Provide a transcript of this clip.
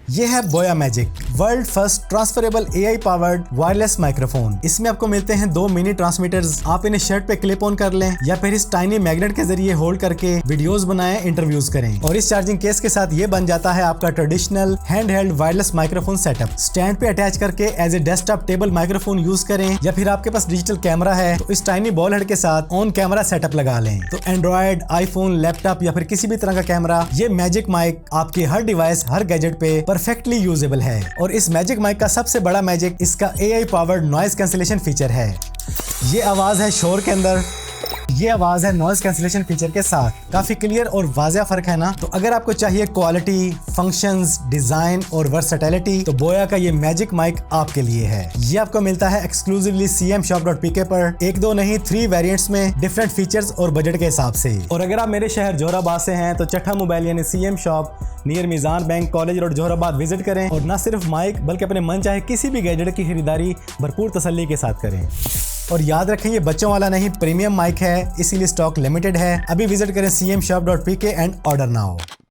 ये है बोया magic, world first transferable AI powered wireless microphone. इसमें आपको मिलते हैं 2 मिनी ट्रांसमीटर्स। आप इन्हें शर्ट पे क्लिप ऑन कर लें या फिर इस टाइनी मैग्नेट के जरिए होल्ड करके वीडियोस बनाएं, इंटरव्यूज करें। और इस चार्जिंग केस के साथ ये बन जाता है आपका traditional hand held wireless microphone setup. Stand पे अटैच करके as a desktop table microphone use करें, या फिर आपके पास डिजिटल कैमरा है तो इस टाइनी बॉल हेड के साथ ऑन कैमरा सेटअप लगा लें। तो एंड्रॉइड, आईफोन, लैपटॉप या फिर किसी भी तरह का कैमरा, ये मैजिक माइक आपके हर डिवाइस, हर गैजेट पे परफेक्टली यूजेबल है। और इस मैजिक माइक का सबसे बड़ा मैजिक इसका AI powered noise cancellation feature है। ये आवाज है शोर के अंदर, ये आवाज है नॉइज कैंसिलेशन फीचर के साथ। काफी क्लियर और वाज़ेह फर्क है ना। तो अगर आपको चाहिए क्वालिटी, फंक्शंस, डिजाइन और वर्सेटिलिटी, तो बोया का ये मैजिक माइक आपके लिए है। ये आपको मिलता है एक्सक्लूसिवली cmshop.pk पर 1, 2 नहीं 3 वेरिएंट्स में, डिफरेंट फीचर्स और बजट के हिसाब से। और अगर आप मेरे शहर जोराबाद से हैं तो चट्ठा मोबाइल यानी CM shop near Meezan bank college road Jorabad visit करें और न सिर्फ माइक बल्कि अपने मन चाहे किसी भी गैजेट की खरीदारी भरपूर तसल्ली के साथ करें। और याद रखें ये बच्चों वाला नहीं, प्रीमियम माइक है, इसीलिए स्टॉक लिमिटेड है। अभी विजिट करें cmshop.pk एंड ऑर्डर नाउ।